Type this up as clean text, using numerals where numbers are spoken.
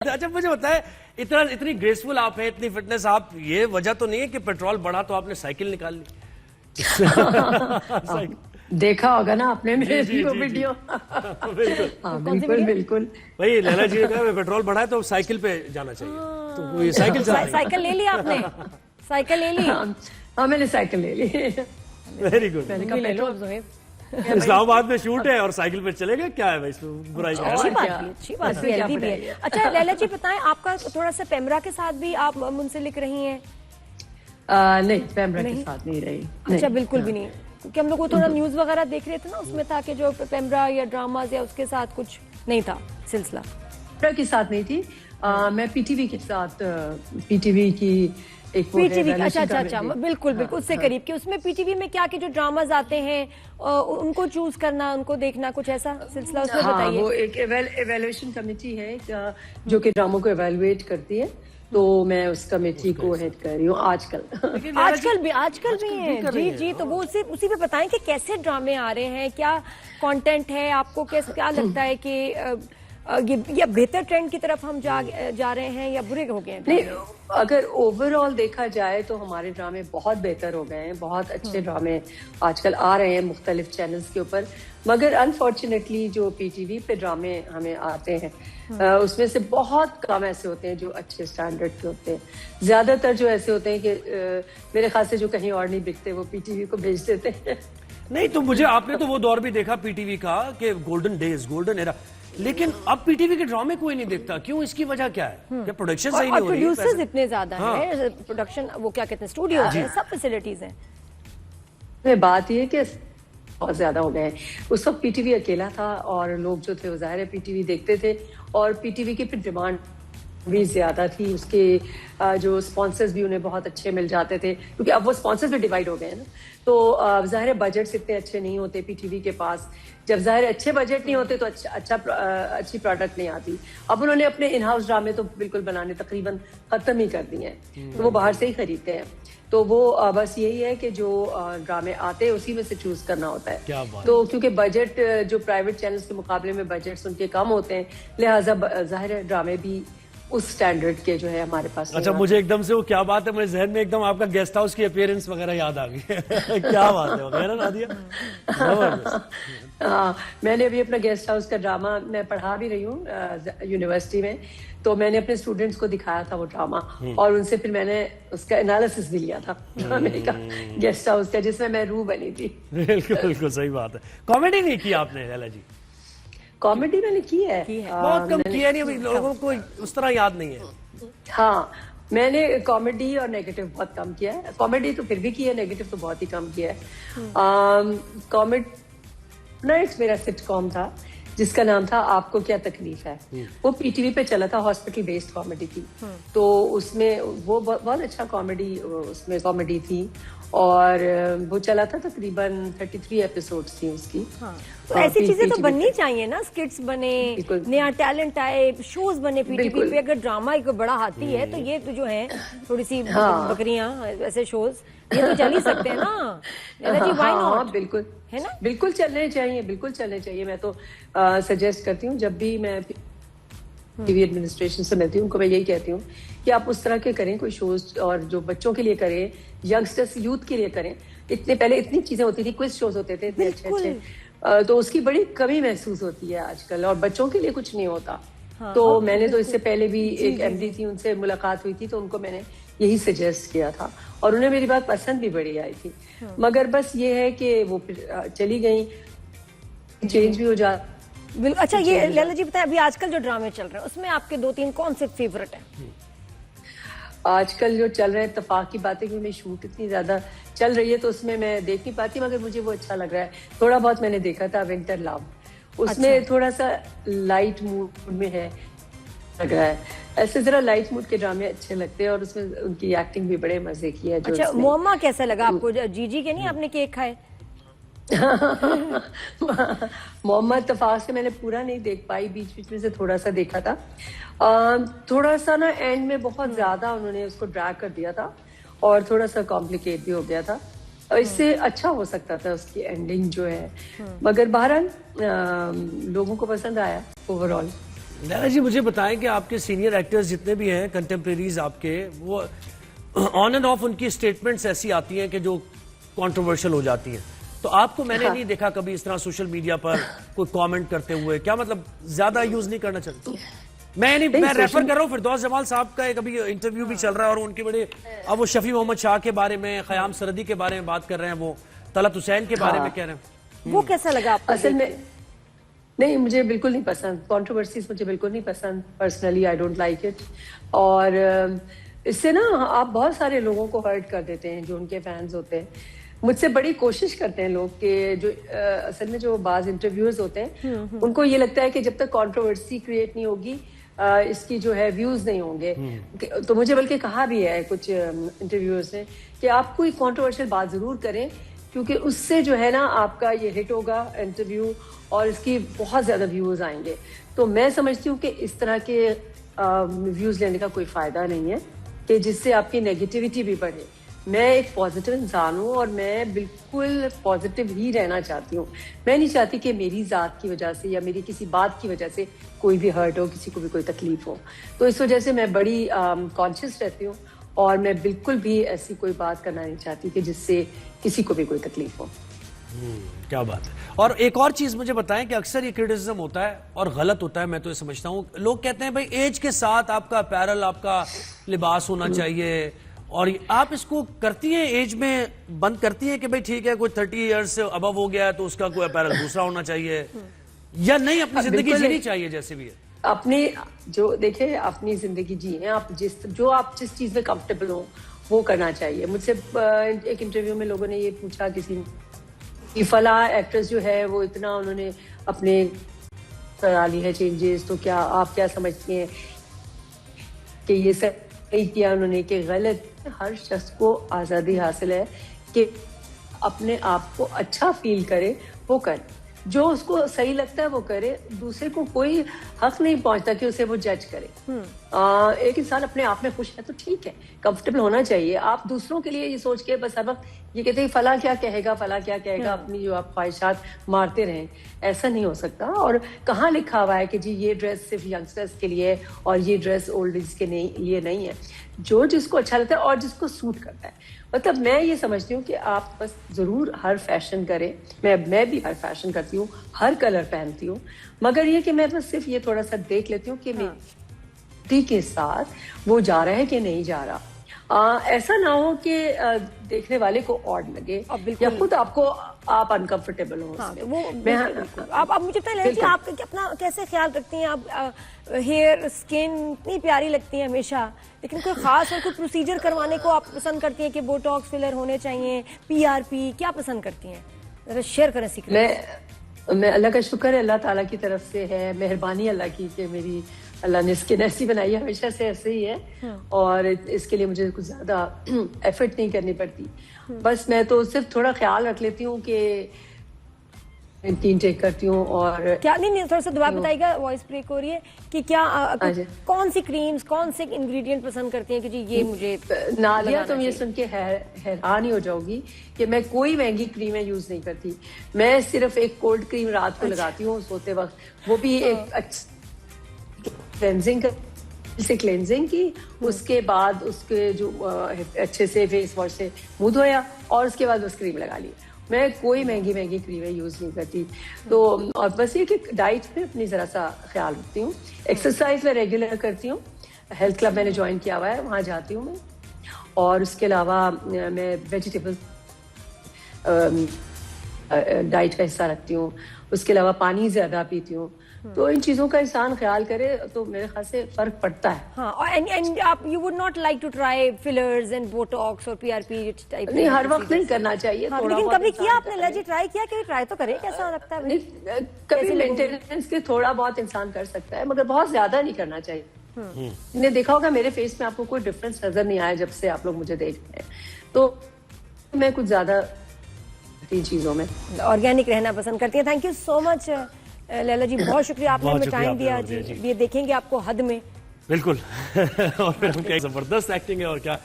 अच्छा मुझे बताए, इतनी ग्रेसफुल आप हैं, इतनी फिटनेस आप, ये वजह तो नहीं है कि पेट्रोल बढ़ा तो आपने साइकिल निकाल ली? देखा होगा ना आपने मेरी वो वीडियो। बिल्कुल हाँ बिल्कुल बिल्कुल। भाई लैला जी ने कहा पेट्रोल बढ़ा है तो साइकिल पे जाना चाहिए, तो ये साइकिल चला साइकिल ले ली आपने? साइकिल ले ली? हाँ मैंने साइकिल ले ली। Very good. मैंने कहा ले लो पेट्रोल इस्लामाबाद में शूट है और साइकिल पे चले गए, क्या है भाई इसमें बुराई? अच्छी बात भी, हेल्दी भी है। अच्छा लैला जी बताएं, आपका थोड़ा सा पेमरा के साथ भी आप मुंसलिक रही हैं? नहीं, पेमरा के साथ नहीं रही। अच्छा बिल्कुल भी नहीं, क्योंकि हम लोग को थोड़ा न्यूज वगैरह देख रहे थे ना, उसमें था कि जो पेमरा या ड्रामाज या उसके साथ कुछ नहीं था सिलसिला। पेमरा के साथ नहीं थी, मैं पीटीवी के साथ, पीटीवी की एक पीटीवी अच्छा बिल्कुल बिल्कुल उससे करीब कि उसमें पीटीवी में क्या कि जो ड्रामाज आते हैं उनको चूज करना, उनको देखना, कुछ ऐसा सिलसिला उसमें बताइए। वो एक एवेल्युएशन कमेटी है जो कि ड्रामों को एवेल्युएट करती है, तो मैं उस कमेटी को हेड कर रही हूँ आजकल भी है। जी जी, तो वो उसी पे बताएं कि कैसे ड्रामे आ रहे हैं, क्या कंटेंट है, आपको क्या लगता है कि ये बेहतर ट्रेंड की तरफ हम जा रहे हैं या बुरे हो गए हैं? नहीं, अगर ओवरऑल देखा जाए तो हमारे ड्रामे बहुत बेहतर हो गए हैं, बहुत अच्छे ड्रामे आजकल आ रहे हैं मुख्तलिफ चैनल्स के ऊपर, मगर अनफॉर्चुनेटली जो पीटीवी पे ड्रामे हमें आते हैं उसमें से बहुत कम ऐसे होते हैं जो अच्छे स्टैंडर्ड के होते हैं। ज्यादातर जो ऐसे होते हैं कि मेरे ख्याल से जो कहीं और नहीं बिकते वो पीटीवी को भेज देते हैं। नहीं तो मुझे, आपने तो वो दौर भी देखा पीटीवी का कि गोल्डन डेज, गोल्डन एरा, लेकिन अब पीटीवी के ड्रामे कोई नहीं देखता, क्यों? इसकी वजह क्या है? क्या प्रोडक्शन सही नहीं हो रही है? प्रोड्यूसर्स इतने ज्यादा हैं, प्रोडक्शन वो क्या कहते हैं, स्टूडियोज हैं, सब फैसिलिटीज हैं। बात ये कि बहुत ज्यादा हो गए हैं। उस वक्त पीटीवी अकेला था और लोग जो थे वो जाहिर है पीटीवी देखते थे, और पीटीवी की फिर डिमांड भी ज्यादा थी, उसके जो स्पॉन्सर्स भी उन्हें बहुत अच्छे मिल जाते थे, क्योंकि अब वो स्पॉन्सर्स भी डिवाइड हो गए हैं ना, तो जाहिर है बजट्स इतने अच्छे नहीं होते पीटीवी के पास। जब जाहिर अच्छे बजट नहीं होते तो अच्छी प्रोडक्ट नहीं आती। अब उन्होंने अपने इन हाउस ड्रामे तो बिल्कुल बनाने तकरीबन खत्म ही कर दिए हैं, तो वो बाहर से ही खरीदते हैं। तो वो बस यही है कि जो ड्रामे आते हैं उसी में से चूज करना होता है। तो क्योंकि बजट जो प्राइवेट चैनल्स के मुकाबले में बजट्स उनके कम होते हैं, लिहाजा जाहिर है ड्रामे भी उस स्टैंडर्ड के जो है हमारे पास। अच्छा मुझे एकदम से वो क्या बात है, मेरे जहन में एकदम आपका गेस्ट हाउस की अपीयरेंस वगैरह याद आ गई। क्या बात है वगैरह नादिया। हाँ, मैंने अभी अपना गेस्ट हाउस का ड्रामा, मैं पढ़ा भी रही हूँ यूनिवर्सिटी में, तो मैंने अपने स्टूडेंट्स को दिखाया था वो ड्रामा, और उनसे फिर मैंने उसका एनालिसिस भी लिया था ड्रामे का, गेस्ट हाउस का, जिसमें मैं रूह बनी थी। बिल्कुल बिल्कुल सही बात है। कॉमेडी नहीं की आपने लैला जी? कॉमेडी मैंने की है, बहुत कम किया, नहीं लोगों को उस तरह याद नहीं है। हाँ, मैंने कॉमेडी और नेगेटिव बहुत कम किया है। कॉमेडी तो फिर भी की है, नेगेटिव तो बहुत ही कम किया है। कॉमेडी मेरा सिटकॉम था जिसका नाम था आपको क्या तकलीफ है, वो पीटीवी पे चला था, हॉस्पिटल बेस्ड कॉमेडी थी, तो उसमें वो बहुत अच्छा कॉमेडी, उसमें कॉमेडी थी, और वो चला था तकरीबन 33 एपिसोड्स थी उसकी। तो ऐसी चीजें तो बननी चाहिए ना, स्किट्स बने, नया टैलेंट आए, शोज बने पीटीवी पे। अगर ड्रामा एक बड़ा हाथी है तो ये तो जो है थोड़ी सी बकरियां, ऐसे शोज ये तो चल ही सकते हैं ना। जी व्हाई नॉट? बिल्कुल है ना, बिल्कुल चलने चाहिए, बिल्कुल चलने चाहिए। मैं तो सजेस्ट करती हूँ, जब भी मैं टीवी एडमिनिस्ट्रेशन से मिलती हूँ उनको मैं यही कहती हूँ कि आप उस तरह के करें कोई शोज, और जो बच्चों के लिए करें, यंगस्टर्स यूथ के लिए करें। इतने पहले इतनी चीजें होती थी, क्विज शोज होते थे इतने अच्छे, तो उसकी बड़ी कमी महसूस होती है आजकल, और बच्चों के लिए कुछ नहीं होता। तो मैंने तो इससे पहले भी एक एमडी थी, उनसे मुलाकात हुई थी, तो उनको मैंने यही सजेस्ट किया था, और उन्हें मेरी बात पसंद भी बड़ी आई थी। मगर बस ये है कि वो फिर चली गई, चेंज भी हो जा। अच्छा ये लैला जी बताएं, अभी आजकल जो ड्रामे चल रहे हैं उसमें आपके 2-3 कौन से फेवरेट हैं? आजकल जो चल रहे हैं, इत्तेफाक की बात है कि मैं शूट इतनी ज्यादा चल रही है तो उसमें मैं देख नहीं पाती, मगर मुझे वो अच्छा लग रहा है। थोड़ा बहुत मैंने देखा था विंटर लव, उसमें थोड़ा सा लाइट मूड में है, लग रहा है। ऐसे जरा लाइट मूड के ड्रामे अच्छे लगते हैं, और उसमें उनकी एक्टिंग भी बड़े मजे की है। अच्छा मोमा कैसा लगा आपको? जीजी के नहीं आपने केक खाए? मोहम्मद तफाक से मैंने पूरा नहीं देख पाई, बीच बीच में से थोड़ा सा देखा था। थोड़ा सा ना एंड में बहुत ज्यादा उन्होंने उसको ड्रैग कर दिया था, और थोड़ा सा कॉम्प्लिकेट भी हो गया था। इससे अच्छा हो सकता था उसकी एंडिंग जो है, मगर बहरहाल लोगों को पसंद आया ओवरऑल। लैला जी मुझे बताएं कि आपके सीनियर एक्टर्स जितने भी हैं कंटेम्प्रेरीज आपके, वो ऑन एंड ऑफ उनकी स्टेटमेंट्स ऐसी आती हैं कि जो कंट्रोवर्शियल हो जाती हैं, तो आपको मैंने नहीं देखा कभी इस तरह सोशल मीडिया पर कोई कमेंट करते हुए। क्या मतलब ज्यादा यूज नहीं करना चाहिए? मैं रेफर कर रहा हूँ फिरदौस जमाल साहब का एक अभी इंटरव्यू भी चल रहा है और उनके बड़े, अब वो शफी मोहम्मद शाह के बारे में, ख़याम सरदी के बारे में बात कर रहे हैं, वो तलत हुसैन के बारे में कह रहे हैं। वो कैसा लगा आपको? असल में नहीं, मुझे बिल्कुल नहीं पसंद कंट्रोवर्सीज, मुझे बिल्कुल नहीं पसंद। Personally I don't like it. और इससे ना आप बहुत सारे लोगों को हर्ट कर देते हैं जो उनके फैंस होते हैं। मुझसे बड़ी कोशिश करते हैं लोग कि जो असल में जो बाज इंटरव्यूअर्स होते हैं उनको ये लगता है कि जब तक कंट्रोवर्सी क्रिएट नहीं होगी इसकी जो है व्यूज नहीं होंगे। तो मुझे बल्कि कहा भी है कुछ इंटरव्यूअर्स ने कि आप कोई कंट्रोवर्शियल बात जरूर करें, क्योंकि उससे जो है ना आपका ये हिट होगा इंटरव्यू और इसकी बहुत ज्यादा व्यूज आएंगे। तो मैं समझती हूँ कि इस तरह के व्यूज लेने का कोई फायदा नहीं है कि जिससे आपकी नेगेटिविटी भी बढ़े। मैं एक पॉजिटिव इंसान हूँ और मैं बिल्कुल पॉजिटिव ही रहना चाहती हूँ। मैं नहीं चाहती कि मेरी ज़ात की वजह से या मेरी किसी बात की वजह से कोई भी हर्ट हो, किसी को भी कोई तकलीफ हो। तो इस वजह से मैं बड़ी कॉन्शियस रहती हूँ और मैं बिल्कुल भी ऐसी कोई बात करना नहीं चाहती कि जिससे किसी को भी कोई तकलीफ हो। क्या बात है। और एक और चीज मुझे बताएं कि अक्सर ये क्रिटिसिज्म होता है और गलत होता है, मैं तो ये समझता हूँ, लोग कहते हैं भाई एज के साथ आपका अपैरल, आपका लिबास होना चाहिए, और आप इसको करती हैं एज में बंद करती हैं कि भाई ठीक है कोई 30 इयर्स से अबव हो गया है तो उसका कोई अपैरल दूसरा होना चाहिए, या नहीं अपनी जिंदगी जीनी चाहिए जैसे भी है? अपनी जो देखिए अपनी जिंदगी जिए, आप जिस चीज में कंफर्टेबल हो वो करना चाहिए। मुझसे एक इंटरव्यू में लोगों ने ये पूछा किसी ने कि फला एक्ट्रेस जो है वो इतना उन्होंने अपने करा ली है चेंजेस, तो क्या आप क्या समझती हैं कि ये सही किया उन्होंने कि गलत? हर शख्स को आज़ादी हासिल है कि अपने आप को अच्छा फील करे, वो करे, जो उसको सही लगता है वो करे। दूसरे को कोई हक नहीं पहुंचता कि उसे वो जज करे। एक इंसान अपने आप में खुश है तो ठीक है, कंफर्टेबल होना चाहिए। आप दूसरों के लिए ये सोच के बस हर वक्त ये कहते हैं फला क्या कहेगा, फला क्या कहेगा, अपनी जो आप ख्वाहिशात मारते रहें, ऐसा नहीं हो सकता। और कहाँ लिखा हुआ है कि जी ये ड्रेस सिर्फ यंगस्टर्स के लिए है और ये ड्रेस ओल्ड एज के लिए नहीं है। जो जिसको अच्छा लगता है और जिसको सूट करता है। मतलब मैं ये समझती हूँ कि आप बस जरूर हर फैशन करें। मैं भी हर फैशन करती हूँ, हर कलर पहनती हूँ, मगर ये कि मैं बस सिर्फ ये थोड़ा सा देख लेती हूँ कि मेरी के साथ वो जा रहा है कि नहीं जा रहा। ऐसा ना हो कि देखने वाले को ऑड लगे या खुद आपको आप अनकंफर्टेबल हो। हाँ, वो आप मुझे बताइए कि आप अपना कैसे ख्याल रखती हैं? आप हेयर स्किन इतनी प्यारी लगती है हमेशा, लेकिन कोई खास और कोई प्रोसीजर करवाने को आप पसंद करती हैं कि बोटॉक्स फिलर होने चाहिए, PRP, क्या पसंद करती हैं? जरा शेयर करें सीक्रेट। मैं अल्लाह का शुक्र है, अल्लाह ताला की तरफ से है, मेहरबानी अल्लाह की कि मेरी अल्लाह ने स्किन ऐसी बनाई है, हमेशा से ऐसे ही है। और इसके लिए मुझे कुछ ज्यादा एफर्ट नहीं करनी पड़ती। बस मैं तो सिर्फ थोड़ा ख्याल रख लेती हूँ कि 3 टेक करती हूँ। और क्या नहीं थोड़ा सा दोबारा बताइएगा, वॉइस ब्रेक हो रही है, कि क्या कौन सी क्रीम्स, कौन से इंग्रेडिएंट पसंद करती हैं कि जी ये मुझे? नादिया, तुम ये सुन के हैरान ही हो जाओगी कि मैं कोई महंगी क्रीमें यूज नहीं करती। मैं सिर्फ एक कोल्ड क्रीम रात को लगाती हूँ सोते वक्त, वो भी एक क्लेंजिंग की। उसके बाद उसके जो अच्छे से फेस वॉश से मुंह धोया और उसके बाद बस क्रीम लगा ली। मैं कोई महंगी क्रीमें यूज नहीं करती। तो और बस ये कि डाइट में अपनी जरा सा ख्याल रखती हूँ। एक्सरसाइज मैं रेगुलर करती हूँ, हेल्थ क्लब मैंने ज्वाइन किया हुआ है, वहाँ जाती हूँ मैं। और उसके अलावा मैं वेजिटेबल डाइट का हिस्सा रखती हूँ। उसके अलावा पानी ज्यादा पीती हूँ। तो इन चीजों का इंसान ख्याल करे तो मेरे ख्याल से फर्क पड़ता है। हाँ, और एंड आप you would not like to try fillers and botox और PRP टाइप? नहीं, हर वक्त नहीं करना चाहिए। हाँ, लेकिन कभी किया आपने? लजी ट्राई किया? कभी ट्राई तो करे, कैसा लगता है? नहीं, कभी मेंटेनेंस के थोड़ा बहुत इंसान कर सकता है, मगर बहुत ज्यादा नहीं करना चाहिए। आपने देखा होगा मेरे फेस में आपको कोई डिफरेंस नजर नहीं आया जब से आप लोग मुझे देख रहे हैं। तो मैं कुछ ज्यादा इन चीजों में ऑर्गेनिक रहना पसंद करती है। Thank you so much Laila ji, बहुत शुक्रिया, आपने हमें टाइम दिया जी। ये देखेंगे आपको हद में, बिल्कुल। और फिर हम क्या जबरदस्त एक्टिंग है और क्या